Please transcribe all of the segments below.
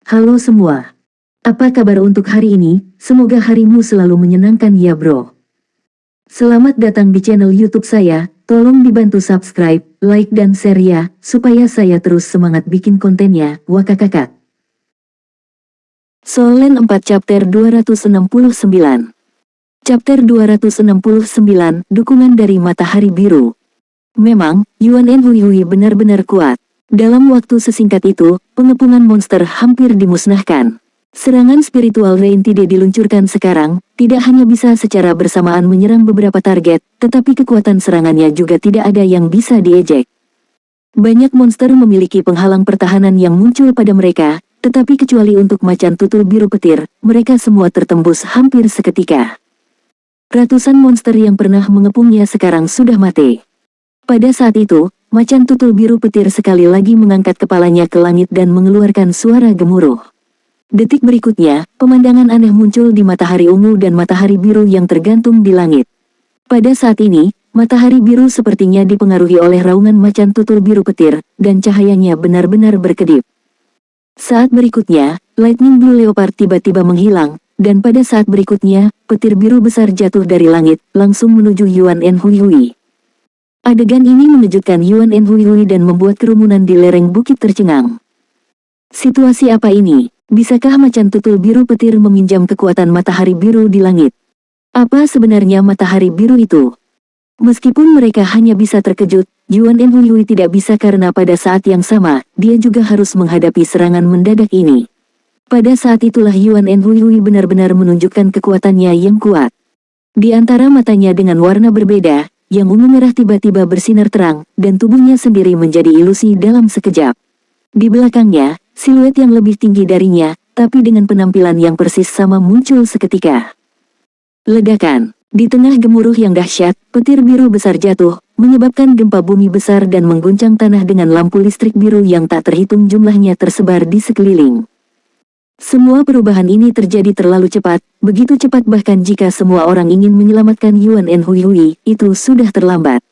Halo semua. Apa kabar untuk hari ini? Semoga harimu selalu menyenangkan ya bro. Selamat datang di channel YouTube saya. Tolong dibantu subscribe, like dan share ya, supaya saya terus semangat bikin kontennya. Wakakakak. Solen 4 chapter 269. Chapter 269, dukungan dari matahari biru. Memang, Yuan Enhui benar-benar kuat. Dalam waktu sesingkat itu, pengepungan monster hampir dimusnahkan. Serangan spiritual Reintide diluncurkan sekarang, tidak hanya bisa secara bersamaan menyerang beberapa target, tetapi kekuatan serangannya juga tidak ada yang bisa diejek. Banyak monster memiliki penghalang pertahanan yang muncul pada mereka, tetapi kecuali untuk macan tutul biru petir, mereka semua tertembus hampir seketika. Ratusan monster yang pernah mengepungnya sekarang sudah mati. Pada saat itu, macan tutul biru petir sekali lagi mengangkat kepalanya ke langit dan mengeluarkan suara gemuruh. Detik berikutnya, pemandangan aneh muncul di matahari ungu dan matahari biru yang tergantung di langit. Pada saat ini, matahari biru sepertinya dipengaruhi oleh raungan macan tutul biru petir, dan cahayanya benar-benar berkedip. Saat berikutnya, Lightning Blue Leopard tiba-tiba menghilang, dan pada saat berikutnya, petir biru besar jatuh dari langit, langsung menuju Yuan Enhui. Adegan ini mengejutkan Yuan Enhui dan membuat kerumunan di lereng bukit tercengang. Situasi apa ini? Bisakah macan tutul biru petir meminjam kekuatan matahari biru di langit? Apa sebenarnya matahari biru itu? Meskipun mereka hanya bisa terkejut, Yuan Enhui tidak bisa karena pada saat yang sama, dia juga harus menghadapi serangan mendadak ini. Pada saat itulah Yuan Enhui benar-benar menunjukkan kekuatannya yang kuat. Di antara matanya dengan warna berbeda, yang ungu merah tiba-tiba bersinar terang, dan tubuhnya sendiri menjadi ilusi dalam sekejap. Di belakangnya, siluet yang lebih tinggi darinya, tapi dengan penampilan yang persis sama muncul seketika. Ledakan. Di tengah gemuruh yang dahsyat, petir biru besar jatuh, menyebabkan gempa bumi besar dan mengguncang tanah dengan lampu listrik biru yang tak terhitung jumlahnya tersebar di sekeliling. Semua perubahan ini terjadi terlalu cepat, begitu cepat bahkan jika semua orang ingin menyelamatkan Yuan Enhui, itu sudah terlambat.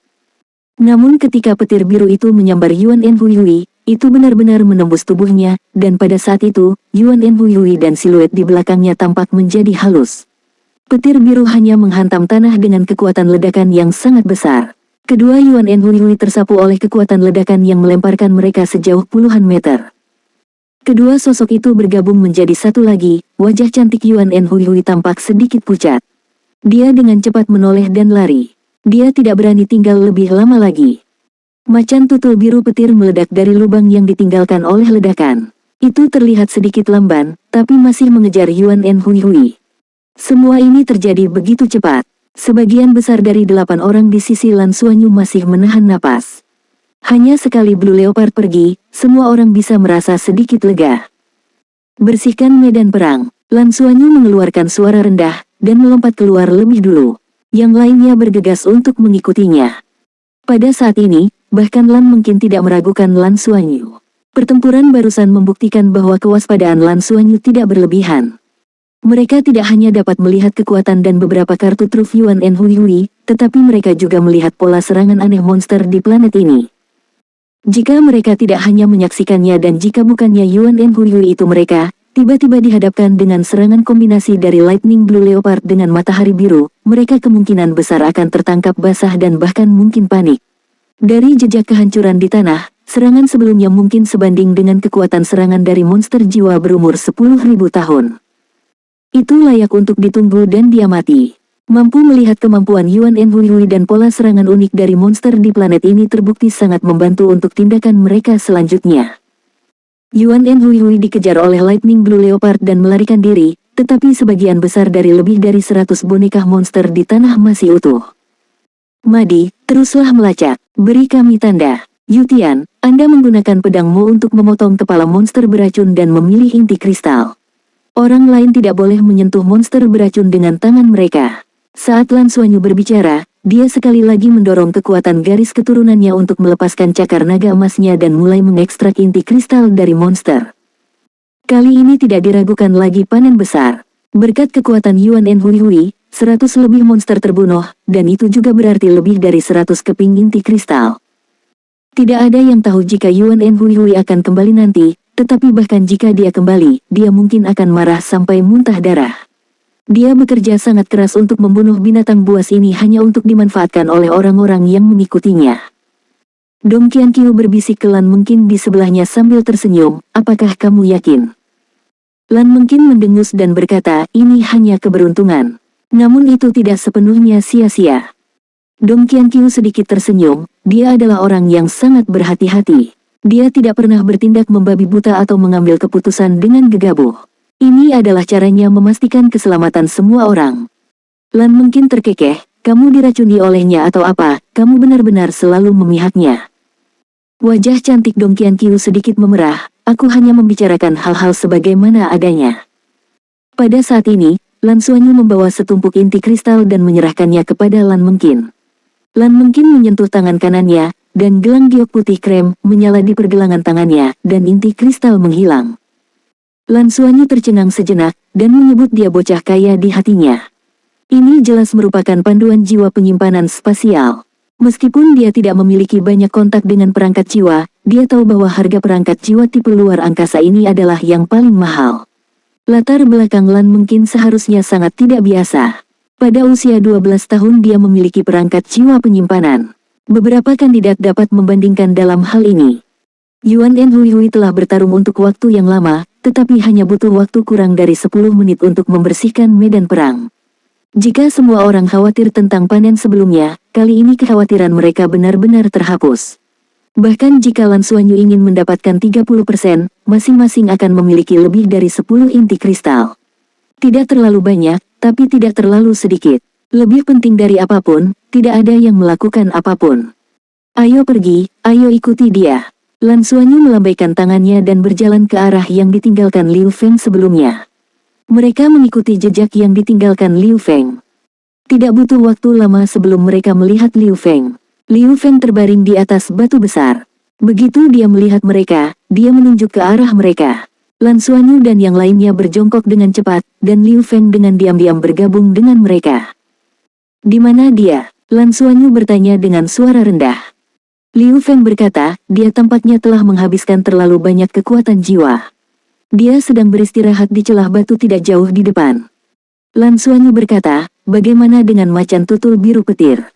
Namun ketika petir biru itu menyambar Yuan Enhui, itu benar-benar menembus tubuhnya, dan pada saat itu, Yuan Enhui dan siluet di belakangnya tampak menjadi halus. Petir biru hanya menghantam tanah dengan kekuatan ledakan yang sangat besar. Kedua Yuan Enhui tersapu oleh kekuatan ledakan yang melemparkan mereka sejauh puluhan meter. Kedua sosok itu bergabung menjadi satu lagi, wajah cantik Yuan Enhui tampak sedikit pucat. Dia dengan cepat menoleh dan lari. Dia tidak berani tinggal lebih lama lagi. Macan tutul biru petir meledak dari lubang yang ditinggalkan oleh ledakan. Itu terlihat sedikit lamban, tapi masih mengejar Yuan Enhui. Semua ini terjadi begitu cepat. Sebagian besar dari 8 orang di sisi Lan Xuanyu masih menahan napas. Hanya sekali Blue Leopard pergi, semua orang bisa merasa sedikit lega. Bersihkan medan perang. Lan Xuanyu mengeluarkan suara rendah, dan melompat keluar lebih dulu. Yang lainnya bergegas untuk mengikutinya. Pada saat ini, bahkan Lan mungkin tidak meragukan Lan Xuanyu. Pertempuran barusan membuktikan bahwa kewaspadaan Lan Xuanyu tidak berlebihan. Mereka tidak hanya dapat melihat kekuatan dan beberapa kartu truf Yuan Enhui, tetapi mereka juga melihat pola serangan aneh monster di planet ini. Jika mereka tidak hanya menyaksikannya dan jika bukannya Yuan Enhui itu mereka, tiba-tiba dihadapkan dengan serangan kombinasi dari Lightning Blue Leopard dengan matahari biru, mereka kemungkinan besar akan tertangkap basah dan bahkan mungkin panik. Dari jejak kehancuran di tanah, serangan sebelumnya mungkin sebanding dengan kekuatan serangan dari monster jiwa berumur 10.000 tahun. Itu layak untuk ditunggu dan diamati. Mampu melihat kemampuan Yuan Enhui dan pola serangan unik dari monster di planet ini terbukti sangat membantu untuk tindakan mereka selanjutnya. Yuan Enhui dikejar oleh Lightning Blue Leopard dan melarikan diri, tetapi sebagian besar dari lebih dari 100 boneka monster di tanah masih utuh. Madi, teruslah melacak, beri kami tanda. Yutian, Anda menggunakan pedangmu untuk memotong kepala monster beracun dan memilih inti kristal. Orang lain tidak boleh menyentuh monster beracun dengan tangan mereka. Saat Lan Xuanyu berbicara, dia sekali lagi mendorong kekuatan garis keturunannya untuk melepaskan cakar naga emasnya dan mulai mengekstrak inti kristal dari monster. Kali ini tidak diragukan lagi panen besar. Berkat kekuatan Yuan Enhui, 100 lebih monster terbunuh, dan itu juga berarti lebih dari 100 keping inti kristal. Tidak ada yang tahu jika Yuan Enhui akan kembali nanti, Tetapi bahkan jika dia kembali, dia mungkin akan marah sampai muntah darah. Dia bekerja sangat keras untuk membunuh binatang buas ini hanya untuk dimanfaatkan oleh orang-orang yang mengikutinya. Dong Qianqiu berbisik ke Lan Mengkin di sebelahnya sambil tersenyum, apakah kamu yakin? Lan Mengkin mendengus dan berkata, ini hanya keberuntungan. Namun itu tidak sepenuhnya sia-sia. Dong Qianqiu sedikit tersenyum, dia adalah orang yang sangat berhati-hati. Dia tidak pernah bertindak membabi buta atau mengambil keputusan dengan gegabah. Ini adalah caranya memastikan keselamatan semua orang. Lan Mengkin terkekeh, kamu diracuni olehnya atau apa, kamu benar-benar selalu memihaknya. Wajah cantik Dong Qianqiu sedikit memerah, aku hanya membicarakan hal-hal sebagaimana adanya. Pada saat ini, Lan Xuanyu membawa setumpuk inti kristal dan menyerahkannya kepada Lan Mengkin. Lan Mengkin menyentuh tangan kanannya, dan gelang giok putih krem menyala di pergelangan tangannya, dan inti kristal menghilang. Lan Xuanyu tercengang sejenak, dan menyebut dia bocah kaya di hatinya. Ini jelas merupakan panduan jiwa penyimpanan spasial. Meskipun dia tidak memiliki banyak kontak dengan perangkat jiwa, dia tahu bahwa harga perangkat jiwa tipe luar angkasa ini adalah yang paling mahal. Latar belakang Lan mungkin seharusnya sangat tidak biasa. Pada usia 12 tahun dia memiliki perangkat jiwa penyimpanan. Beberapa kandidat dapat membandingkan dalam hal ini. Yuan Enhui telah bertarung untuk waktu yang lama, tetapi hanya butuh waktu kurang dari 10 menit untuk membersihkan medan perang. Jika semua orang khawatir tentang panen sebelumnya, kali ini kekhawatiran mereka benar-benar terhapus. Bahkan jika Lan Xuanyu ingin mendapatkan 30%, masing-masing akan memiliki lebih dari 10 inti kristal. Tidak terlalu banyak, tapi tidak terlalu sedikit. Lebih penting dari apapun, tidak ada yang melakukan apapun. Ayo pergi, ayo ikuti dia. Lan Xuanyu melambaikan tangannya dan berjalan ke arah yang ditinggalkan Liu Feng sebelumnya. Mereka mengikuti jejak yang ditinggalkan Liu Feng. Tidak butuh waktu lama sebelum mereka melihat Liu Feng. Liu Feng terbaring di atas batu besar. Begitu dia melihat mereka, dia menunjuk ke arah mereka. Lan Xuanyu dan yang lainnya berjongkok dengan cepat, dan Liu Feng dengan diam-diam bergabung dengan mereka. Di mana dia? Lan Xuanyu bertanya dengan suara rendah. Liu Feng berkata, dia tampaknya telah menghabiskan terlalu banyak kekuatan jiwa. Dia sedang beristirahat di celah batu tidak jauh di depan. Lan Xuanyu berkata, bagaimana dengan macan tutul biru petir?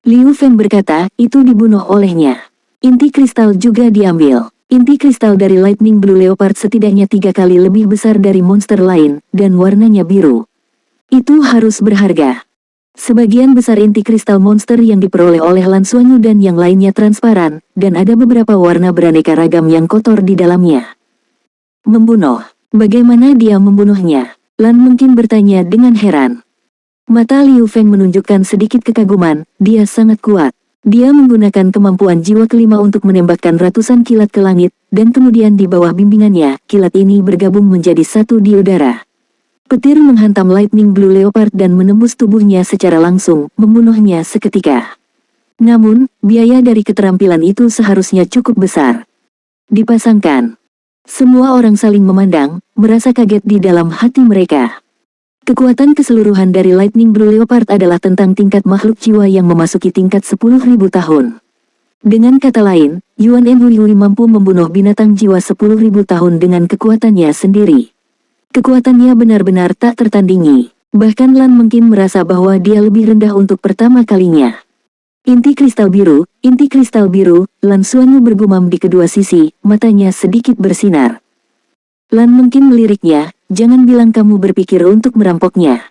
Liu Feng berkata, itu dibunuh olehnya. Inti kristal juga diambil. Inti kristal dari Lightning Blue Leopard setidaknya 3 kali lebih besar dari monster lain, dan warnanya biru. Itu harus berharga. Sebagian besar inti kristal monster yang diperoleh oleh Lan Xuanyu dan yang lainnya transparan, dan ada beberapa warna beraneka ragam yang kotor di dalamnya. Membunuh. Bagaimana dia membunuhnya? Lan mungkin bertanya dengan heran. Mata Liu Feng menunjukkan sedikit kekaguman, dia sangat kuat. Dia menggunakan kemampuan jiwa kelima untuk menembakkan ratusan kilat ke langit, dan kemudian di bawah bimbingannya, kilat ini bergabung menjadi satu di udara. Petir menghantam Lightning Blue Leopard dan menembus tubuhnya secara langsung, membunuhnya seketika. Namun, biaya dari keterampilan itu seharusnya cukup besar. Dipasangkan. Semua orang saling memandang, merasa kaget di dalam hati mereka. Kekuatan keseluruhan dari Lightning Blue Leopard adalah tentang tingkat makhluk jiwa yang memasuki tingkat 10.000 tahun. Dengan kata lain, Yuan Enhui mampu membunuh binatang jiwa 10.000 tahun dengan kekuatannya sendiri. Kekuatannya benar-benar tak tertandingi. Bahkan Lan mungkin merasa bahwa dia lebih rendah untuk pertama kalinya. Inti kristal biru, Lan Xuanyu bergumam di kedua sisi, matanya sedikit bersinar. Lan mungkin meliriknya, jangan bilang kamu berpikir untuk merampoknya.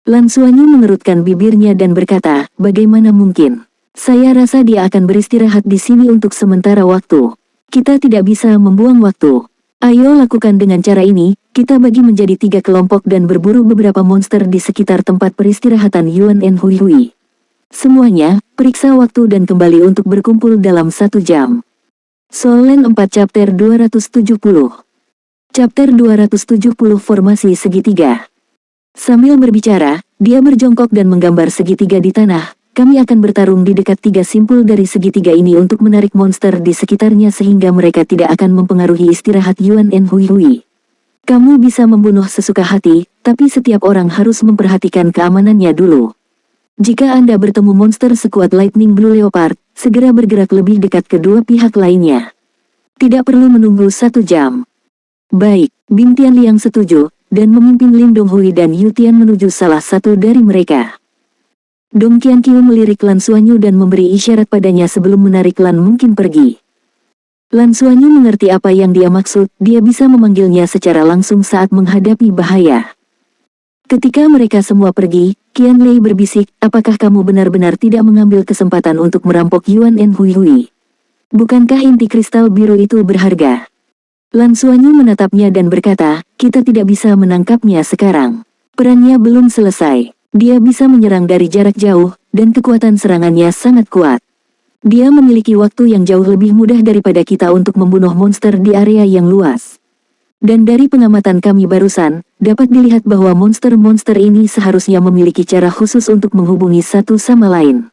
Lan Xuanyu mengerutkan bibirnya dan berkata, bagaimana mungkin? Saya rasa dia akan beristirahat di sini untuk sementara waktu. Kita tidak bisa membuang waktu. Ayo lakukan dengan cara ini, kita bagi menjadi 3 kelompok dan berburu beberapa monster di sekitar tempat peristirahatan Yuan Enhui. Semuanya, periksa waktu dan kembali untuk berkumpul dalam 1 jam. Soul Land 4 Chapter 270. Chapter 270 Formasi Segitiga. Sambil berbicara, dia berjongkok dan menggambar segitiga di tanah. Kami akan bertarung di dekat 3 simpul dari segitiga ini untuk menarik monster di sekitarnya sehingga mereka tidak akan mempengaruhi istirahat Yuan Enhui. Kamu bisa membunuh sesuka hati, tapi setiap orang harus memperhatikan keamanannya dulu. Jika Anda bertemu monster sekuat Lightning Blue Leopard, segera bergerak lebih dekat kedua pihak lainnya. Tidak perlu menunggu 1 jam. Baik, Bing Tianliang setuju, dan memimpin Lin Donghui dan Yu Tian menuju salah satu dari mereka. Dong Qianqiu melirik Lan Xuanyu dan memberi isyarat padanya sebelum menarik Lan Mungkin pergi. Lan Xuanyu mengerti apa yang dia maksud, dia bisa memanggilnya secara langsung saat menghadapi bahaya. Ketika mereka semua pergi, Qian Lei berbisik, apakah kamu benar-benar tidak mengambil kesempatan untuk merampok Yuan En Hui Hui? Bukankah inti kristal biru itu berharga? Lan Xuanyu menatapnya dan berkata, kita tidak bisa menangkapnya sekarang. Perannya belum selesai. Dia bisa menyerang dari jarak jauh, dan kekuatan serangannya sangat kuat. Dia memiliki waktu yang jauh lebih mudah daripada kita untuk membunuh monster di area yang luas. Dan dari pengamatan kami barusan, dapat dilihat bahwa monster-monster ini seharusnya memiliki cara khusus untuk menghubungi satu sama lain.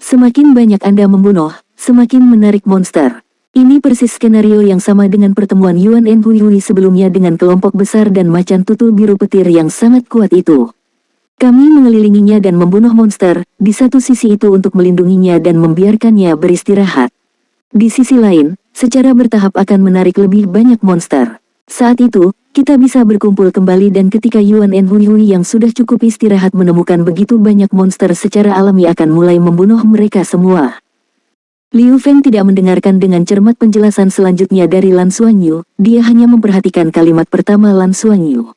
Semakin banyak Anda membunuh, semakin menarik monster. Ini persis skenario yang sama dengan pertemuan Yuan En Hui Hui sebelumnya dengan kelompok besar dan macan tutul biru petir yang sangat kuat itu. Kami mengelilinginya dan membunuh monster, di satu sisi itu untuk melindunginya dan membiarkannya beristirahat. Di sisi lain, secara bertahap akan menarik lebih banyak monster. Saat itu, kita bisa berkumpul kembali dan ketika Yuan En Hui Hui yang sudah cukup istirahat menemukan begitu banyak monster secara alami akan mulai membunuh mereka semua. Liu Feng tidak mendengarkan dengan cermat penjelasan selanjutnya dari Lan Xuanyu, dia hanya memperhatikan kalimat pertama Lan Xuanyu.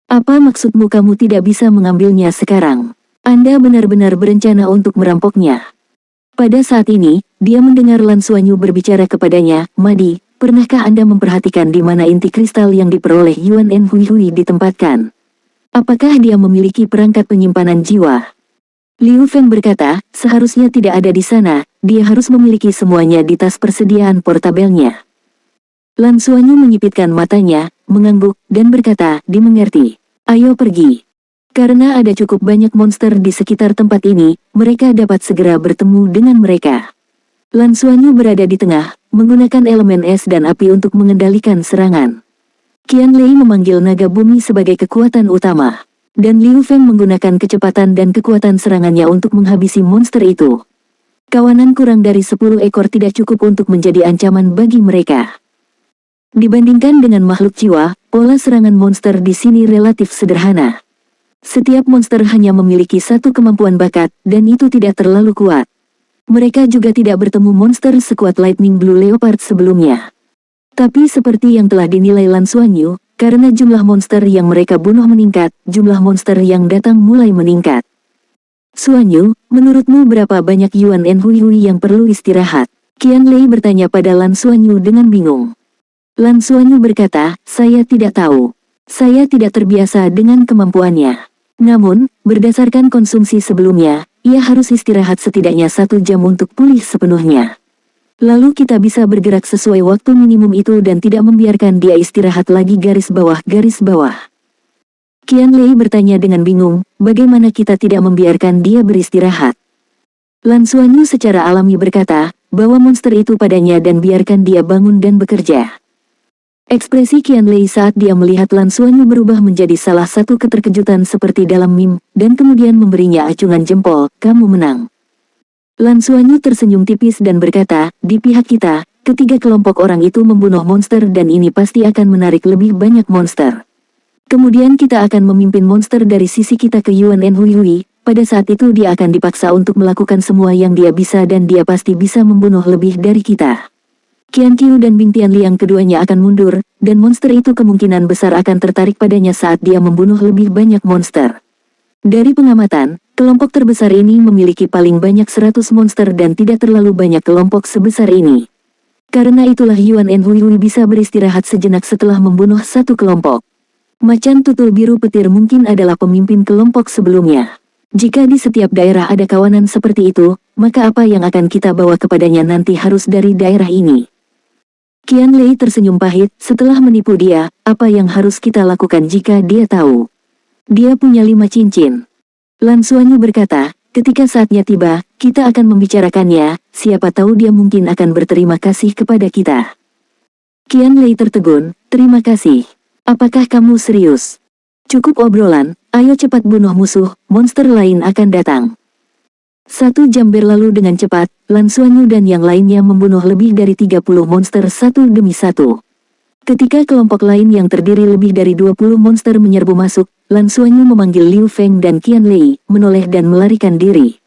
Apa maksudmu kamu tidak bisa mengambilnya sekarang? Anda benar-benar berencana untuk merampoknya. Pada saat ini, dia mendengar Lan Xuanyu berbicara kepadanya, Madi, pernahkah Anda memperhatikan di mana inti kristal yang diperoleh Yuan En Hui Hui ditempatkan? Apakah dia memiliki perangkat penyimpanan jiwa? Liu Feng berkata, seharusnya tidak ada di sana, dia harus memiliki semuanya di tas persediaan portabelnya. Lan Xuanyu menyipitkan matanya, mengangguk, dan berkata, dimengerti. Ayo pergi. Karena ada cukup banyak monster di sekitar tempat ini, mereka dapat segera bertemu dengan mereka. Lan Xuanyu berada di tengah, menggunakan elemen es dan api untuk mengendalikan serangan. Qian Lei memanggil naga bumi sebagai kekuatan utama. Dan Liu Feng menggunakan kecepatan dan kekuatan serangannya untuk menghabisi monster itu. Kawanan kurang dari 10 ekor tidak cukup untuk menjadi ancaman bagi mereka. Dibandingkan dengan makhluk jiwa, pola serangan monster di sini relatif sederhana. Setiap monster hanya memiliki satu kemampuan bakat, dan itu tidak terlalu kuat. Mereka juga tidak bertemu monster sekuat Lightning Blue Leopard sebelumnya. Tapi seperti yang telah dinilai Lan Xuanyu, karena jumlah monster yang mereka bunuh meningkat, jumlah monster yang datang mulai meningkat. Xuanyu, menurutmu berapa banyak Yuan En Hui Hui yang perlu istirahat? Qian Lei bertanya pada Lan Xuanyu dengan bingung. Lan Xuanyu berkata, saya tidak tahu. Saya tidak terbiasa dengan kemampuannya. Namun, berdasarkan konsumsi sebelumnya, ia harus istirahat setidaknya 1 jam untuk pulih sepenuhnya. Lalu kita bisa bergerak sesuai waktu minimum itu dan tidak membiarkan dia istirahat lagi garis bawah. Qian Lei bertanya dengan bingung, bagaimana kita tidak membiarkan dia beristirahat? Lan Xuanyu secara alami berkata, bawa monster itu padanya dan biarkan dia bangun dan bekerja. Ekspresi Qian Lei saat dia melihat Lan Xuanyu berubah menjadi salah satu keterkejutan seperti dalam meme, dan kemudian memberinya acungan jempol, kamu menang. Lan Xuanyu tersenyum tipis dan berkata, di pihak kita, ketiga kelompok orang itu membunuh monster dan ini pasti akan menarik lebih banyak monster. Kemudian kita akan memimpin monster dari sisi kita ke Yuan En Hui Hui, pada saat itu dia akan dipaksa untuk melakukan semua yang dia bisa dan dia pasti bisa membunuh lebih dari kita. Qianqiu dan Bing Tianliang keduanya akan mundur, dan monster itu kemungkinan besar akan tertarik padanya saat dia membunuh lebih banyak monster. Dari pengamatan, kelompok terbesar ini memiliki paling banyak 100 monster dan tidak terlalu banyak kelompok sebesar ini. Karena itulah Yuan En Hui Hui bisa beristirahat sejenak setelah membunuh satu kelompok. Macan tutul biru petir mungkin adalah pemimpin kelompok sebelumnya. Jika di setiap daerah ada kawanan seperti itu, maka apa yang akan kita bawa kepadanya nanti harus dari daerah ini. Qian Lei tersenyum pahit, setelah menipu dia, apa yang harus kita lakukan jika dia tahu? Dia punya 5 cincin. Lan Xuanyu berkata, ketika saatnya tiba, kita akan membicarakannya, siapa tahu dia mungkin akan berterima kasih kepada kita. Qian Lei tertegun, terima kasih. Apakah kamu serius? Cukup obrolan, ayo cepat bunuh musuh, monster lain akan datang. 1 jam berlalu dengan cepat, Lan Xuanyu dan yang lainnya membunuh lebih dari 30 monster satu demi satu. Ketika kelompok lain yang terdiri lebih dari 20 monster menyerbu masuk, Lan Xuanyu memanggil Liu Feng dan Qian Lei, menoleh dan melarikan diri.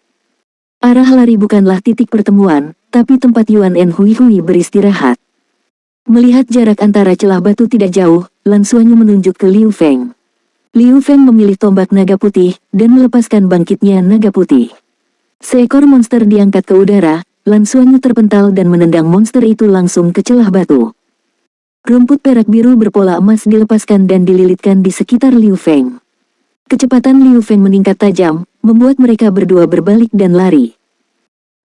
Arah lari bukanlah titik pertemuan, tapi tempat Yuan En Hui Hui beristirahat. Melihat jarak antara celah batu tidak jauh, Lan Xuanyu menunjuk ke Liu Feng. Liu Feng memilih tombak naga putih, dan melepaskan bangkitnya naga putih. Seekor monster diangkat ke udara, Lan Xuanyu terpental dan menendang monster itu langsung ke celah batu. Rumput perak biru berpola emas dilepaskan dan dililitkan di sekitar Liu Feng. Kecepatan Liu Feng meningkat tajam, membuat mereka berdua berbalik dan lari.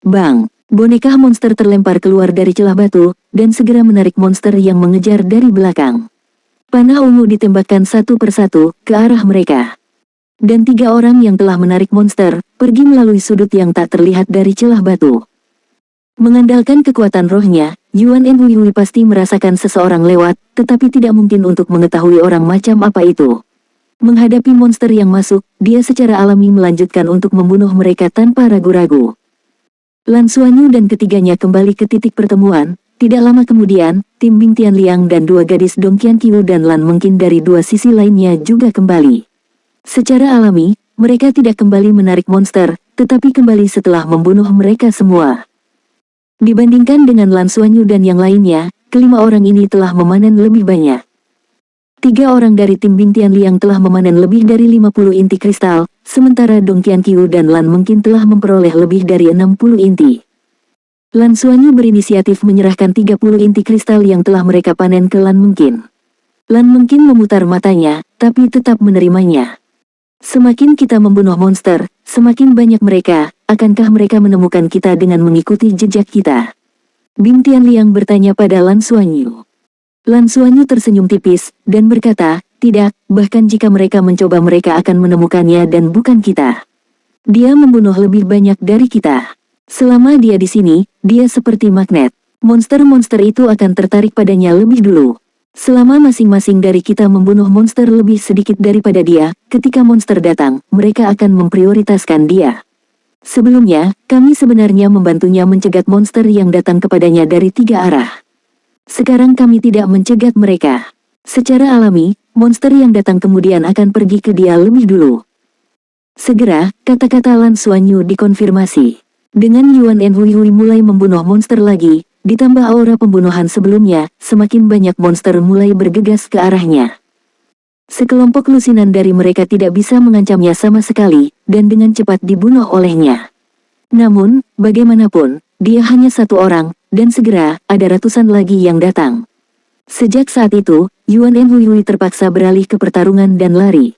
Bang! Boneka monster terlempar keluar dari celah batu, dan segera menarik monster yang mengejar dari belakang. Panah ungu ditembakkan satu persatu ke arah mereka. Dan 3 orang yang telah menarik monster, pergi melalui sudut yang tak terlihat dari celah batu. Mengandalkan kekuatan rohnya, Yuan En Hui Hui pasti merasakan seseorang lewat, tetapi tidak mungkin untuk mengetahui orang macam apa itu. Menghadapi monster yang masuk, dia secara alami melanjutkan untuk membunuh mereka tanpa ragu-ragu. Lan Xuanyu dan ketiganya kembali ke titik pertemuan. Tidak lama kemudian, tim Bing Tianliang dan 2 gadis Dong Qianqiu dan Lan Mengqin dari 2 sisi lainnya juga kembali. Secara alami, mereka tidak kembali menarik monster, tetapi kembali setelah membunuh mereka semua. Dibandingkan dengan Lan Xuanyu dan yang lainnya, kelima orang ini telah memanen lebih banyak. 3 orang dari tim Bing Tianliang telah memanen lebih dari 50 inti kristal, sementara Dong Qianqiu dan Lan Mengqin telah memperoleh lebih dari 60 inti. Lan Xuanyu berinisiatif menyerahkan 30 inti kristal yang telah mereka panen ke Lan Mengqin. Lan Mengqin memutar matanya, tapi tetap menerimanya. Semakin kita membunuh monster, semakin banyak mereka, akankah mereka menemukan kita dengan mengikuti jejak kita? Bing Tianliang bertanya pada Lan Xuanyu. Lan Xuanyu tersenyum tipis, dan berkata, tidak, bahkan jika mereka mencoba mereka akan menemukannya dan bukan kita. Dia membunuh lebih banyak dari kita. Selama dia di sini, dia seperti magnet. Monster-monster itu akan tertarik padanya lebih dulu. Selama masing-masing dari kita membunuh monster lebih sedikit daripada dia, ketika monster datang, mereka akan memprioritaskan dia. Sebelumnya, kami sebenarnya membantunya mencegat monster yang datang kepadanya dari 3 arah. Sekarang kami tidak mencegat mereka. Secara alami, monster yang datang kemudian akan pergi ke dia lebih dulu. Segera, kata-kata Lan Xuanyu dikonfirmasi. Dengan Yuan En Hui Hui mulai membunuh monster lagi, ditambah aura pembunuhan sebelumnya, semakin banyak monster mulai bergegas ke arahnya. Sekelompok lusinan dari mereka tidak bisa mengancamnya sama sekali, dan dengan cepat dibunuh olehnya. Namun, bagaimanapun, dia hanya 1 orang, dan segera, ada ratusan lagi yang datang. Sejak saat itu, Yuan En Hui Hui terpaksa beralih ke pertarungan dan lari.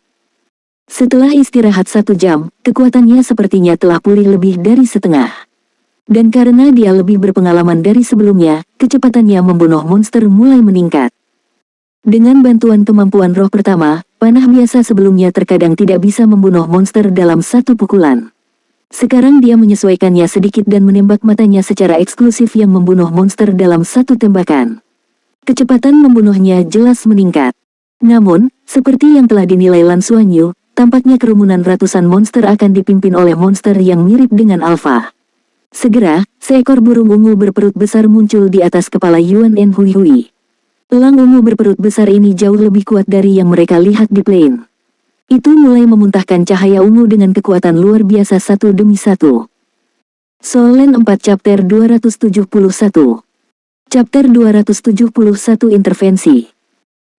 Setelah istirahat 1 jam, kekuatannya sepertinya telah pulih lebih dari setengah. Dan karena dia lebih berpengalaman dari sebelumnya, kecepatannya membunuh monster mulai meningkat. Dengan bantuan kemampuan roh pertama, panah biasa sebelumnya terkadang tidak bisa membunuh monster dalam 1 pukulan. Sekarang dia menyesuaikannya sedikit dan menembak matanya secara eksklusif yang membunuh monster dalam 1 tembakan. Kecepatan membunuhnya jelas meningkat. Namun, seperti yang telah dinilai Lan Xuanyu, tampaknya kerumunan ratusan monster akan dipimpin oleh monster yang mirip dengan alfa. Segera, seekor burung ungu berperut besar muncul di atas kepala Yuan En Hui Hui. Elang ungu berperut besar ini jauh lebih kuat dari yang mereka lihat di plain. Itu mulai memuntahkan cahaya ungu dengan kekuatan luar biasa satu demi satu. Soul Land 4 Chapter 271. Chapter 271 Intervensi.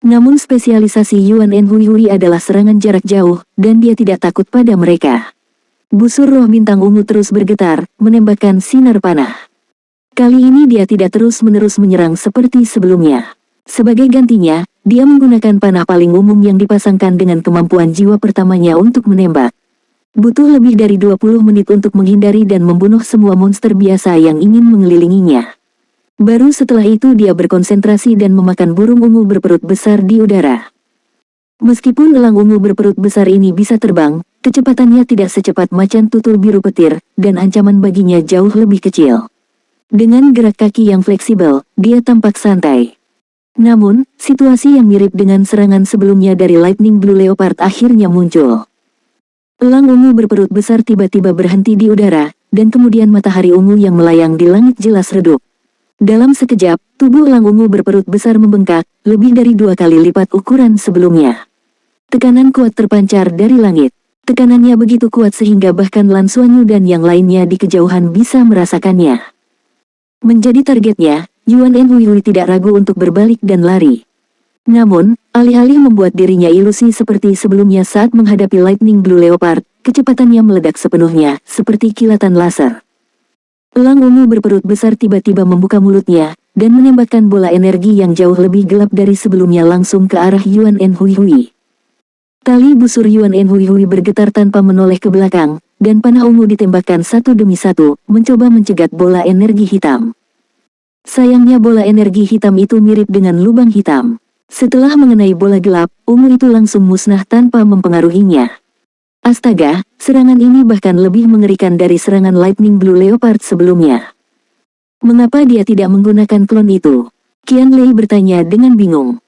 Namun spesialisasi Yuan En Hui Hui adalah serangan jarak jauh, dan dia tidak takut pada mereka. Busur roh bintang ungu terus bergetar, menembakkan sinar panah. Kali ini dia tidak terus-menerus menyerang seperti sebelumnya. Sebagai gantinya, dia menggunakan panah paling umum yang dipasangkan dengan kemampuan jiwa pertamanya untuk menembak. Butuh lebih dari 20 menit untuk menghindari dan membunuh semua monster biasa yang ingin mengelilinginya. Baru setelah itu dia berkonsentrasi dan memakan burung ungu berperut besar di udara. Meskipun elang ungu berperut besar ini bisa terbang, kecepatannya tidak secepat macan tutul biru petir, dan ancaman baginya jauh lebih kecil. Dengan gerak kaki yang fleksibel, dia tampak santai. Namun, situasi yang mirip dengan serangan sebelumnya dari Lightning Blue Leopard akhirnya muncul. Elang ungu berperut besar tiba-tiba berhenti di udara, dan kemudian matahari ungu yang melayang di langit jelas redup. Dalam sekejap, tubuh elang ungu berperut besar membengkak, lebih dari 2 kali lipat ukuran sebelumnya. Tekanan kuat terpancar dari langit. Tekanannya begitu kuat sehingga bahkan Lan Xuanyu dan yang lainnya di kejauhan bisa merasakannya. Menjadi targetnya, Yuan Enhui tidak ragu untuk berbalik dan lari. Namun, alih-alih membuat dirinya ilusi seperti sebelumnya saat menghadapi Lightning Blue Leopard, kecepatannya meledak sepenuhnya, seperti kilatan laser. Elang ungu berperut besar tiba-tiba membuka mulutnya, dan menembakkan bola energi yang jauh lebih gelap dari sebelumnya langsung ke arah Yuan Enhui. Tali busur Yuan Enhui bergetar tanpa menoleh ke belakang, dan panah ungu ditembakkan satu demi satu, mencoba mencegat bola energi hitam. Sayangnya bola energi hitam itu mirip dengan lubang hitam. Setelah mengenai bola gelap, ungu itu langsung musnah tanpa mempengaruhinya. Astaga, serangan ini bahkan lebih mengerikan dari serangan Lightning Blue Leopard sebelumnya. Mengapa dia tidak menggunakan klon itu? Qian Lei bertanya dengan bingung.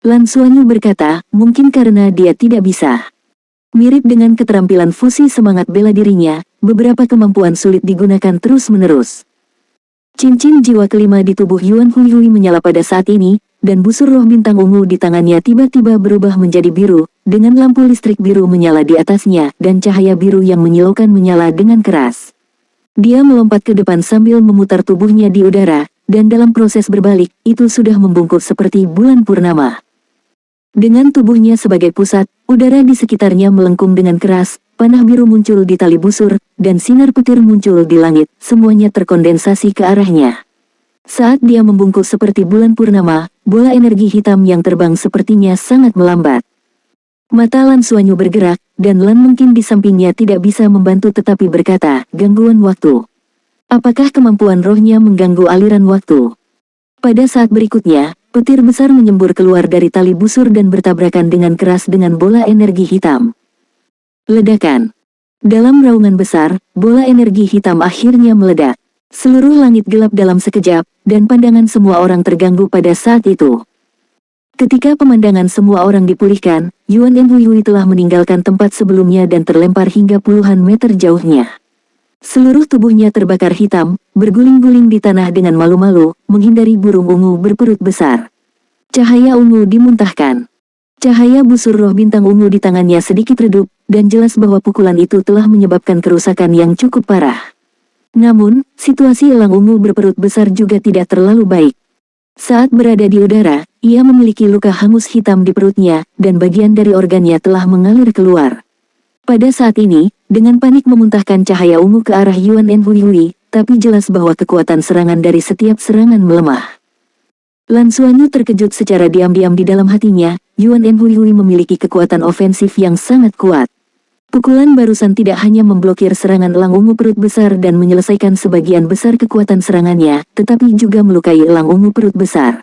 Lan Xuanyu berkata, mungkin karena dia tidak bisa. Mirip dengan keterampilan fusi semangat bela dirinya, beberapa kemampuan sulit digunakan terus-menerus. Cincin jiwa kelima di tubuh Yuan Hui menyala pada saat ini, dan busur roh bintang ungu di tangannya tiba-tiba berubah menjadi biru, dengan lampu listrik biru menyala di atasnya, dan cahaya biru yang menyilaukan menyala dengan keras. Dia melompat ke depan sambil memutar tubuhnya di udara, dan dalam proses berbalik, itu sudah membungkuk seperti bulan purnama. Dengan tubuhnya sebagai pusat, udara di sekitarnya melengkung dengan keras, panah biru muncul di tali busur, dan sinar petir muncul di langit, semuanya terkondensasi ke arahnya. Saat dia membungkuk seperti bulan purnama, bola energi hitam yang terbang sepertinya sangat melambat. Mata Lan Xuanyu bergerak, dan Lan mungkin di sampingnya tidak bisa membantu tetapi berkata, gangguan waktu. Apakah kemampuan rohnya mengganggu aliran waktu? Pada saat berikutnya, petir besar menyembur keluar dari tali busur dan bertabrakan dengan keras dengan bola energi hitam. Ledakan. Dalam raungan besar, bola energi hitam akhirnya meledak. Seluruh langit gelap dalam sekejap, dan pandangan semua orang terganggu pada saat itu. Ketika pemandangan semua orang dipulihkan, Yuan Enhui telah meninggalkan tempat sebelumnya dan terlempar hingga puluhan meter jauhnya. Seluruh tubuhnya terbakar hitam, berguling-guling di tanah dengan malu-malu, menghindari burung ungu berperut besar. Cahaya ungu dimuntahkan. Cahaya busur roh bintang ungu di tangannya sedikit redup, dan jelas bahwa pukulan itu telah menyebabkan kerusakan yang cukup parah. Namun, situasi elang ungu berperut besar juga tidak terlalu baik. Saat berada di udara, ia memiliki luka hangus hitam di perutnya, dan bagian dari organnya telah mengalir keluar. Pada saat ini, dengan panik memuntahkan cahaya ungu ke arah Yuan Enhui, tapi jelas bahwa kekuatan serangan dari setiap serangan melemah. Lan Xuanyu terkejut secara diam-diam di dalam hatinya, Yuan Enhui memiliki kekuatan ofensif yang sangat kuat. Pukulan barusan tidak hanya memblokir serangan elang ungu perut besar dan menyelesaikan sebagian besar kekuatan serangannya, tetapi juga melukai elang ungu perut besar.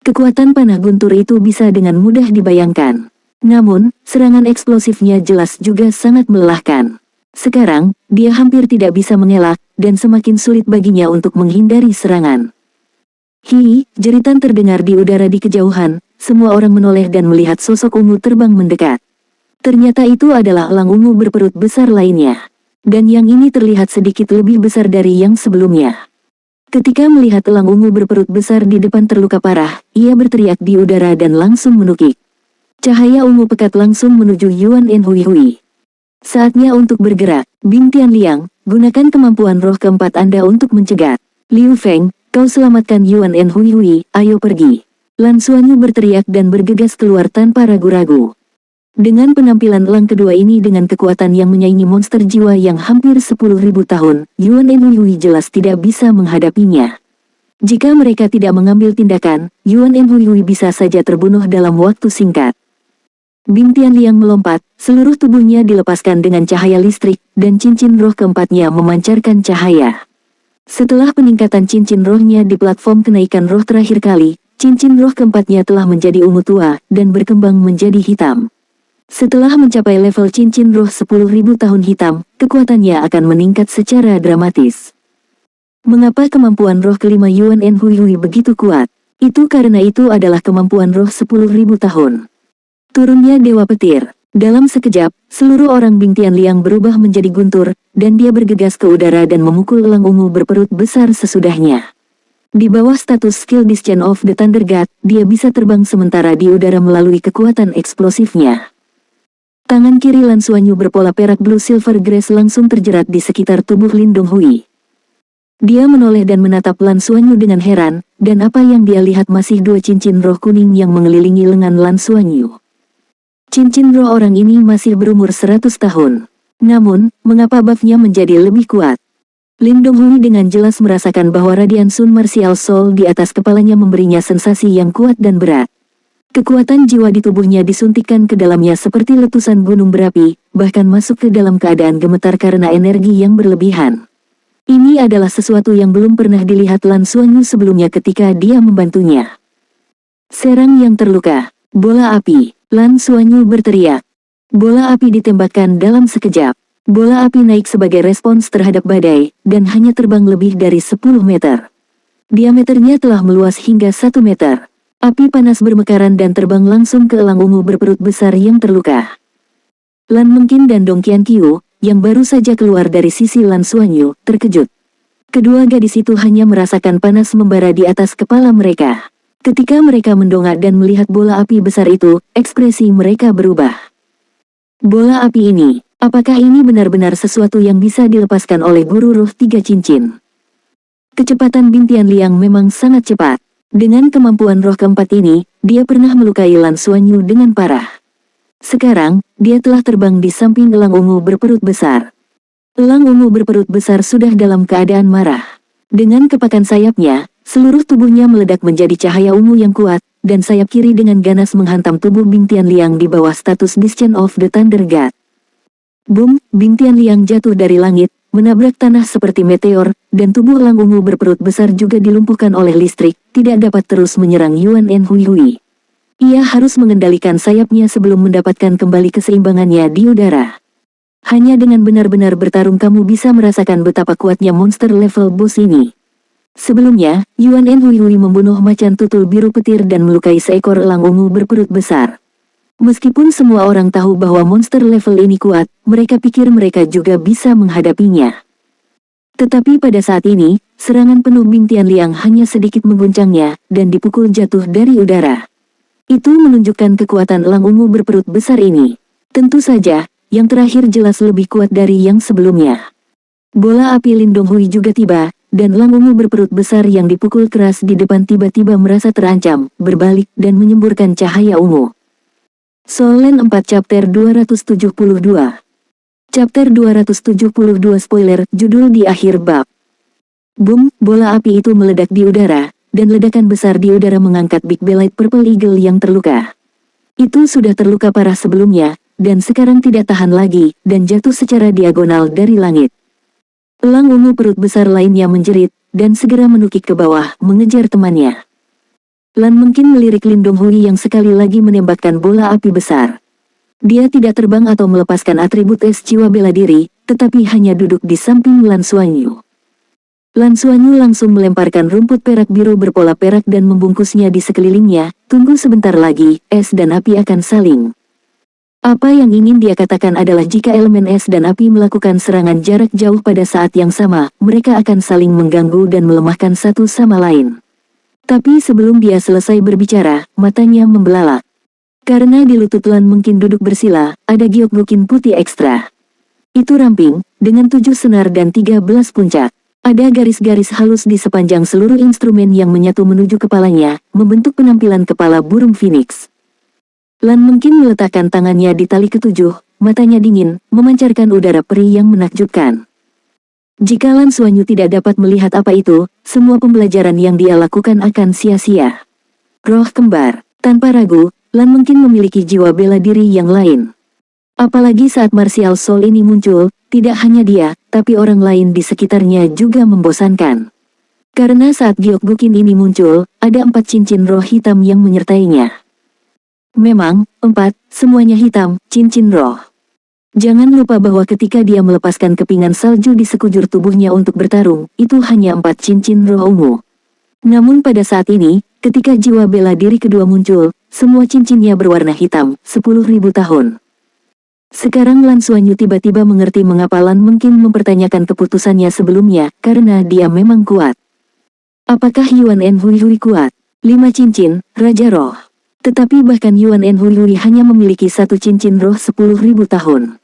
Kekuatan panah guntur itu bisa dengan mudah dibayangkan. Namun, serangan eksplosifnya jelas juga sangat melelahkan. Sekarang, dia hampir tidak bisa mengelak, dan semakin sulit baginya untuk menghindari serangan. Hi, jeritan terdengar di udara di kejauhan, semua orang menoleh dan melihat sosok ungu terbang mendekat. Ternyata itu adalah elang ungu berperut besar lainnya. Dan yang ini terlihat sedikit lebih besar dari yang sebelumnya. Ketika melihat elang ungu berperut besar di depan terluka parah, ia berteriak di udara dan langsung menukik. Cahaya ungu pekat langsung menuju Yuan Enhui. Saatnya untuk bergerak. Bing Tianliang, gunakan kemampuan roh keempat Anda untuk mencegat. Liu Feng, kau selamatkan Yuan Enhui, ayo pergi. Lan Xuanyu berteriak dan bergegas keluar tanpa ragu-ragu. Dengan penampilan elang kedua ini dengan kekuatan yang menyaingi monster jiwa yang hampir 10.000 tahun, Yuan Enhui jelas tidak bisa menghadapinya. Jika mereka tidak mengambil tindakan, Yuan Enhui bisa saja terbunuh dalam waktu singkat. Bing Tianliang melompat, seluruh tubuhnya dilepaskan dengan cahaya listrik, dan cincin roh keempatnya memancarkan cahaya. Setelah peningkatan cincin rohnya di platform kenaikan roh terakhir kali, cincin roh keempatnya telah menjadi ungu tua, dan berkembang menjadi hitam. Setelah mencapai level cincin roh 10.000 tahun hitam, kekuatannya akan meningkat secara dramatis. Mengapa kemampuan roh kelima Yuan Enhui begitu kuat? Itu karena itu adalah kemampuan roh 10.000 tahun. Turunnya Dewa Petir. Dalam sekejap, seluruh orang Bing Tianliang berubah menjadi guntur, dan dia bergegas ke udara dan memukul elang ungu berperut besar sesudahnya. Di bawah status skill Descent of the Thunder God, dia bisa terbang sementara di udara melalui kekuatan eksplosifnya. Tangan kiri Lan Xuanyu berpola perak blue silver grace langsung terjerat di sekitar tubuh Lin Donghui. Dia menoleh dan menatap Lan Xuanyu dengan heran, dan apa yang dia lihat masih dua cincin roh kuning yang mengelilingi lengan Lan Xuanyu. Cincin roh orang ini masih berumur 100 tahun. Namun, mengapa buff-nya menjadi lebih kuat? Lin Donghui dengan jelas merasakan bahwa radian Sun Martial Soul di atas kepalanya memberinya sensasi yang kuat dan berat. Kekuatan jiwa di tubuhnya disuntikkan ke dalamnya seperti letusan gunung berapi, bahkan masuk ke dalam keadaan gemetar karena energi yang berlebihan. Ini adalah sesuatu yang belum pernah dilihat Lan Xuanyu sebelumnya ketika dia membantunya. Serang yang terluka. Bola api. Lan Xuanyu berteriak. Bola api ditembakkan dalam sekejap. Bola api naik sebagai respons terhadap badai, dan hanya terbang lebih dari 10 meter. Diameternya telah meluas hingga 1 meter. Api panas bermekaran dan terbang langsung ke elang ungu berperut besar yang terluka. Lan Mengqin dan Dong Qianqiu, yang baru saja keluar dari sisi Lan Xuanyu, terkejut. Kedua gadis itu hanya merasakan panas membara di atas kepala mereka. Ketika mereka mendongak dan melihat bola api besar itu, ekspresi mereka berubah. Bola api ini. Apakah ini benar-benar sesuatu yang bisa dilepaskan oleh guru roh 3 cincin? Kecepatan Bintian Liang memang sangat cepat. Dengan kemampuan roh keempat ini, dia pernah melukai Lan Xuanyu dengan parah. Sekarang, dia telah terbang di samping elang ungu berperut besar. Elang ungu berperut besar sudah dalam keadaan marah. Dengan kepakan sayapnya, seluruh tubuhnya meledak menjadi cahaya ungu yang kuat, dan sayap kiri dengan ganas menghantam tubuh Bintian Liang di bawah status Descent of the Thunder God. Boom, Bintian Liang jatuh dari langit, menabrak tanah seperti meteor, dan tubuh elang ungu berperut besar juga dilumpuhkan oleh listrik, tidak dapat terus menyerang Yuan Enhui. Ia harus mengendalikan sayapnya sebelum mendapatkan kembali keseimbangannya di udara. Hanya dengan benar-benar bertarung kamu bisa merasakan betapa kuatnya monster level boss ini. Sebelumnya, Yuan Enhui membunuh macan tutul biru petir dan melukai seekor elang ungu berperut besar. Meskipun semua orang tahu bahwa monster level ini kuat, mereka pikir mereka juga bisa menghadapinya. Tetapi pada saat ini, serangan penuh Bintian Liang hanya sedikit mengguncangnya, dan dipukul jatuh dari udara. Itu menunjukkan kekuatan elang ungu berperut besar ini. Tentu saja, yang terakhir jelas lebih kuat dari yang sebelumnya. Bola api Lin Donghui juga tiba, dan elang ungu berperut besar yang dipukul keras di depan tiba-tiba merasa terancam, berbalik dan menyemburkan cahaya ungu. Soul Land 4 Chapter 272. Chapter 272 spoiler, judul di akhir bab. Boom, bola api itu meledak di udara, dan ledakan besar di udara mengangkat Big Bellied Purple Eagle yang terluka. Itu sudah terluka parah sebelumnya, dan sekarang tidak tahan lagi, dan jatuh secara diagonal dari langit. Elang ungu perut besar lainnya menjerit, dan segera menukik ke bawah, mengejar temannya. Lan Mengqin melirik Lin Donghui yang sekali lagi menembakkan bola api besar. Dia tidak terbang atau melepaskan atribut es jiwa bela diri, tetapi hanya duduk di samping Lan Xuanyu. Lan Xuanyu langsung melemparkan rumput perak biru berpola perak dan membungkusnya di sekelilingnya. Tunggu sebentar lagi, es dan api akan saling. Apa yang ingin dia katakan adalah jika elemen es dan api melakukan serangan jarak jauh pada saat yang sama, mereka akan saling mengganggu dan melemahkan satu sama lain. Tapi sebelum dia selesai berbicara, matanya membelalak. Karena di lutut Lan Mengqin duduk bersila, ada giok gokin putih ekstra. Itu ramping, dengan 7 senar dan 13 puncak. Ada garis-garis halus di sepanjang seluruh instrumen yang menyatu menuju kepalanya, membentuk penampilan kepala burung phoenix. Lan Mengqin meletakkan tangannya di tali ketujuh, matanya dingin, memancarkan udara perih yang menakjubkan. Jika Lan Xuanyu tidak dapat melihat apa itu, semua pembelajaran yang dia lakukan akan sia-sia. Roh kembar. Tanpa ragu, Lan Mengqin memiliki jiwa bela diri yang lain. Apalagi saat Martial Soul ini muncul, tidak hanya dia, tapi orang lain di sekitarnya juga membosankan. Karena saat giok gokin ini muncul, ada 4 cincin roh hitam yang menyertainya. Memang, 4, semuanya hitam, cincin roh. Jangan lupa bahwa ketika dia melepaskan kepingan salju di sekujur tubuhnya untuk bertarung, itu hanya 4 cincin roh ungu. Namun pada saat ini, ketika jiwa bela diri kedua muncul, semua cincinnya berwarna hitam, 10.000 tahun. Sekarang Lan Xuanyu tiba-tiba mengerti mengapa Lan Mengqin mempertanyakan keputusannya sebelumnya, karena dia memang kuat. Apakah Yuan En Hui Hui kuat? 5 cincin, Raja Roh. Tetapi bahkan Yuan En Hui Hui hanya memiliki 1 cincin roh 10.000 tahun.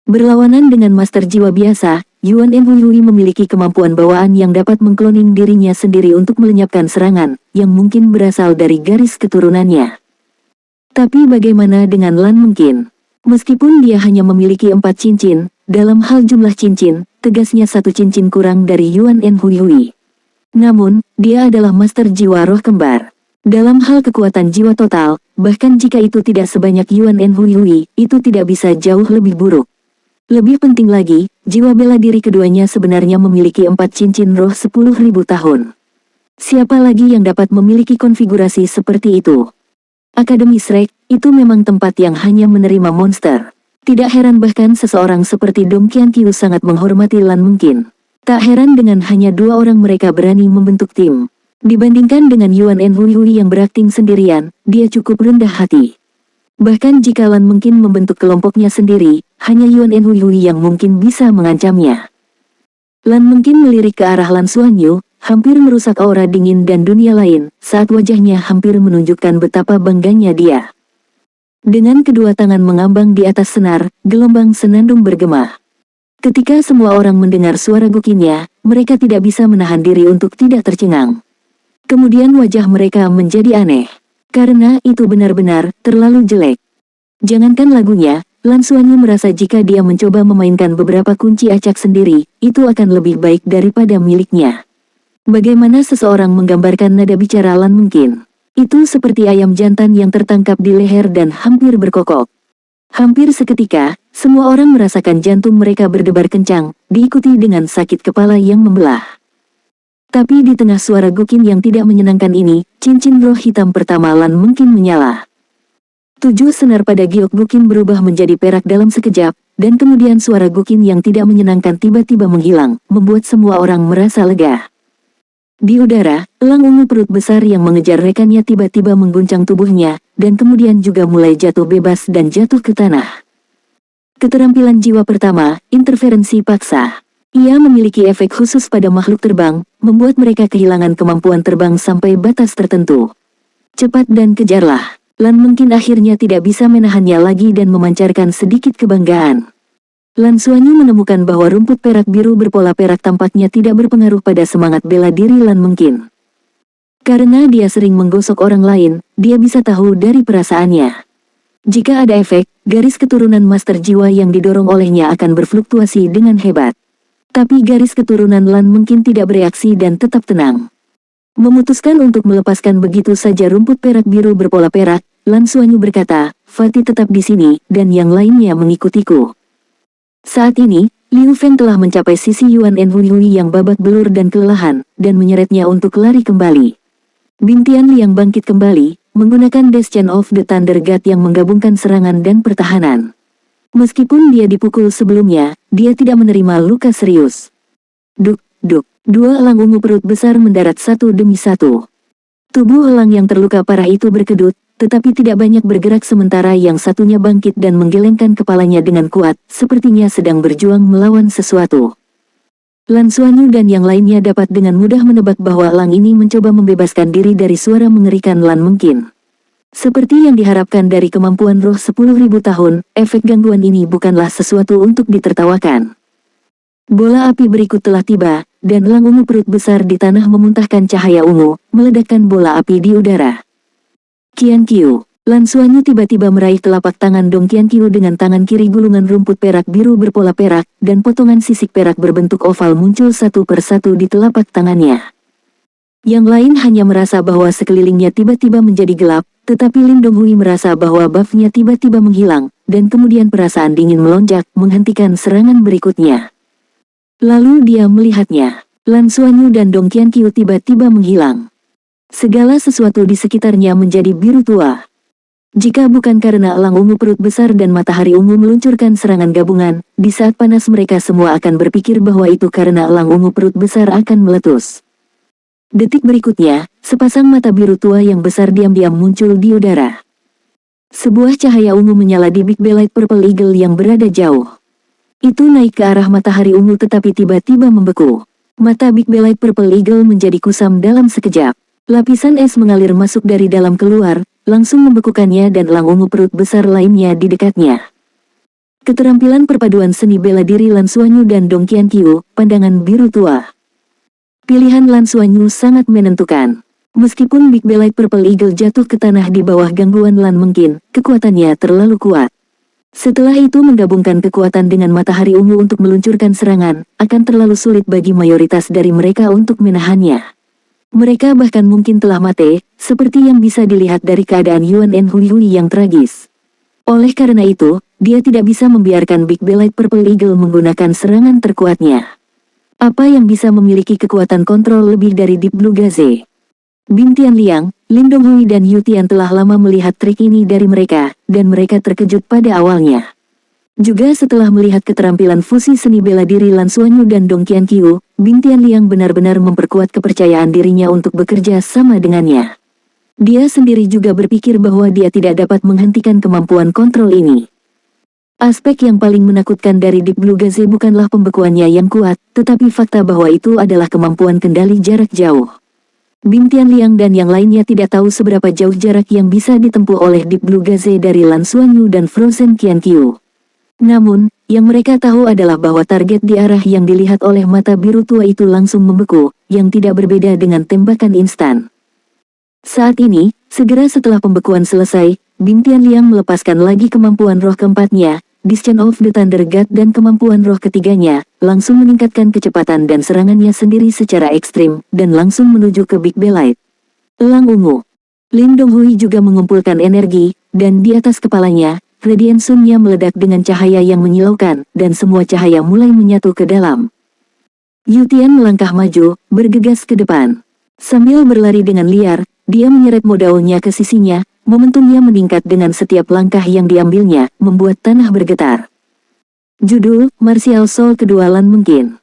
Berlawanan dengan master jiwa biasa, Yuan En Hui Hui memiliki kemampuan bawaan yang dapat mengkloning dirinya sendiri untuk melenyapkan serangan, yang mungkin berasal dari garis keturunannya. Tapi bagaimana dengan Lan Mengkin? Meskipun dia hanya memiliki 4 cincin, dalam hal jumlah cincin, tegasnya 1 cincin kurang dari Yuan En Hui Hui. Namun, dia adalah master jiwa roh kembar. Dalam hal kekuatan jiwa total, bahkan jika itu tidak sebanyak Yuan En Hui Hui, itu tidak bisa jauh lebih buruk. Lebih penting lagi, jiwa bela diri keduanya sebenarnya memiliki 4 cincin roh 10.000 tahun. Siapa lagi yang dapat memiliki konfigurasi seperti itu? Akademi Shrek, itu memang tempat yang hanya menerima monster. Tidak heran bahkan seseorang seperti Dong Qianqiu sangat menghormati Lan Mengkin. Tak heran dengan hanya 2 orang mereka berani membentuk tim. Dibandingkan dengan Yuan En Hui Hui yang berakting sendirian, dia cukup rendah hati. Bahkan jika Lan Mengkin membentuk kelompoknya sendiri, hanya Yuan En Hui Hui yang mungkin bisa mengancamnya. Lan Mengkin melirik ke arah Lan Xuanyu, hampir merusak aura dingin dan dunia lain, saat wajahnya hampir menunjukkan betapa bangganya dia. Dengan kedua tangan mengambang di atas senar, gelombang senandung bergema. Ketika semua orang mendengar suara gukinnya, mereka tidak bisa menahan diri untuk tidak tercengang. Kemudian wajah mereka menjadi aneh. Karena itu benar-benar terlalu jelek. Jangankan lagunya, Lan Xuanyu merasa jika dia mencoba memainkan beberapa kunci acak sendiri, itu akan lebih baik daripada miliknya. Bagaimana seseorang menggambarkan nada bicara Lan Mengkin? Itu seperti ayam jantan yang tertangkap di leher dan hampir berkokok. Hampir seketika, semua orang merasakan jantung mereka berdebar kencang, diikuti dengan sakit kepala yang membelah. Tapi di tengah suara gukin yang tidak menyenangkan ini, cincin roh hitam pertama Lan Mengkin menyala. 7 senar pada giok gukin berubah menjadi perak dalam sekejap, dan kemudian suara gukin yang tidak menyenangkan tiba-tiba menghilang, membuat semua orang merasa lega. Di udara, elang ungu perut besar yang mengejar rekannya tiba-tiba mengguncang tubuhnya, dan kemudian juga mulai jatuh bebas dan jatuh ke tanah. Keterampilan jiwa pertama, interferensi paksa. Ia memiliki efek khusus pada makhluk terbang, membuat mereka kehilangan kemampuan terbang sampai batas tertentu. Cepat dan kejarlah. Lan Mengkin akhirnya tidak bisa menahannya lagi dan memancarkan sedikit kebanggaan. Lan Xuanyu menemukan bahwa rumput perak biru berpola perak tampaknya tidak berpengaruh pada semangat bela diri Lan Mengkin. Karena dia sering menggosok orang lain, dia bisa tahu dari perasaannya. Jika ada efek, garis keturunan master jiwa yang didorong olehnya akan berfluktuasi dengan hebat. Tapi garis keturunan Lan Mengkin tidak bereaksi dan tetap tenang. Memutuskan untuk melepaskan begitu saja rumput perak biru berpola perak, Lan Xuanyu berkata, "Fatih tetap di sini, dan yang lainnya mengikutiku." Saat ini, Liu Feng telah mencapai sisi Yuan En Hui Hui yang babak belur dan kelelahan, dan menyeretnya untuk lari kembali. Bintian Liang bangkit kembali, menggunakan Descent of the Thunder God yang menggabungkan serangan dan pertahanan. Meskipun dia dipukul sebelumnya, dia tidak menerima luka serius. Duk, duk, 2 elang ungu perut besar mendarat satu demi satu. Tubuh elang yang terluka parah itu berkedut, tetapi tidak banyak bergerak sementara yang satunya bangkit dan menggelengkan kepalanya dengan kuat, sepertinya sedang berjuang melawan sesuatu. Lan Xuanyu dan yang lainnya dapat dengan mudah menebak bahwa elang ini mencoba membebaskan diri dari suara mengerikan Lan Mengkin. Seperti yang diharapkan dari kemampuan roh 10.000 tahun, efek gangguan ini bukanlah sesuatu untuk ditertawakan. Bola api berikut telah tiba, dan elang ungu perut besar di tanah memuntahkan cahaya ungu, meledakkan bola api di udara. Qianqiu, Lan Xuanyu tiba-tiba meraih telapak tangan Dong Qianqiu dengan tangan kiri gulungan rumput perak biru berpola perak, dan potongan sisik perak berbentuk oval muncul satu persatu di telapak tangannya. Yang lain hanya merasa bahwa sekelilingnya tiba-tiba menjadi gelap, tetapi Lin Donghui merasa bahwa buff-nya tiba-tiba menghilang, dan kemudian perasaan dingin melonjak, menghentikan serangan berikutnya. Lalu dia melihatnya. Lan Xuanyu dan Dong Qianqiu tiba-tiba menghilang. Segala sesuatu di sekitarnya menjadi biru tua. Jika bukan karena elang ungu perut besar dan matahari ungu meluncurkan serangan gabungan, di saat panas mereka semua akan berpikir bahwa itu karena elang ungu perut besar akan meletus. Detik berikutnya, sepasang mata biru tua yang besar diam-diam muncul di udara. Sebuah cahaya ungu menyala di Big Belite Purple Eagle yang berada jauh. Itu naik ke arah matahari ungu tetapi tiba-tiba membeku. Mata Big Belite Purple Eagle menjadi kusam dalam sekejap. Lapisan es mengalir masuk dari dalam keluar, langsung membekukannya dan elang ungu perut besar lainnya di dekatnya. Keterampilan perpaduan seni bela diri Lan Xuanyu dan Dong Qianqiu, pandangan biru tua. Pilihan Lan Xuanyu sangat menentukan. Meskipun Big Belite Purple Eagle jatuh ke tanah di bawah gangguan Lan Mengqin, kekuatannya terlalu kuat. Setelah itu menggabungkan kekuatan dengan matahari ungu untuk meluncurkan serangan, akan terlalu sulit bagi mayoritas dari mereka untuk menahannya. Mereka bahkan mungkin telah mati, seperti yang bisa dilihat dari keadaan Yuan and Hui Hui yang tragis. Oleh karena itu, dia tidak bisa membiarkan Big Belite Purple Eagle menggunakan serangan terkuatnya. Apa yang bisa memiliki kekuatan kontrol lebih dari Deep Blue Gaze? Bing Tianliang, Lin Donghui dan Yu Tian telah lama melihat trik ini dari mereka, dan mereka terkejut pada awalnya. Juga setelah melihat keterampilan fusi seni bela diri Lan Xuanyu dan Dong Qianqiu, Bing Tianliang benar-benar memperkuat kepercayaan dirinya untuk bekerja sama dengannya. Dia sendiri juga berpikir bahwa dia tidak dapat menghentikan kemampuan kontrol ini. Aspek yang paling menakutkan dari Deep Blue Gaze bukanlah pembekuannya yang kuat, tetapi fakta bahwa itu adalah kemampuan kendali jarak jauh. Bing Tianliang dan yang lainnya tidak tahu seberapa jauh jarak yang bisa ditempuh oleh Deep Blue Gaze dari Lan Xuanyu dan Frozen Qianqiu. Namun, yang mereka tahu adalah bahwa target di arah yang dilihat oleh mata biru tua itu langsung membeku, yang tidak berbeda dengan tembakan instan. Saat ini, segera setelah pembekuan selesai, Bing Tianliang melepaskan lagi kemampuan roh keempatnya, Descent of the Thunder God dan kemampuan roh ketiganya, langsung meningkatkan kecepatan dan serangannya sendiri secara ekstrim, dan langsung menuju ke Big Belite. Elang ungu. Lin Donghui juga mengumpulkan energi, dan di atas kepalanya, Radiant Sun-nya meledak dengan cahaya yang menyilaukan, dan semua cahaya mulai menyatu ke dalam. Yu Tian melangkah maju, bergegas ke depan. Sambil berlari dengan liar, dia menyeret modalnya ke sisinya, momentumnya meningkat dengan setiap langkah yang diambilnya, membuat tanah bergetar. Judul, Martial Soul kedua Lan Mengqin.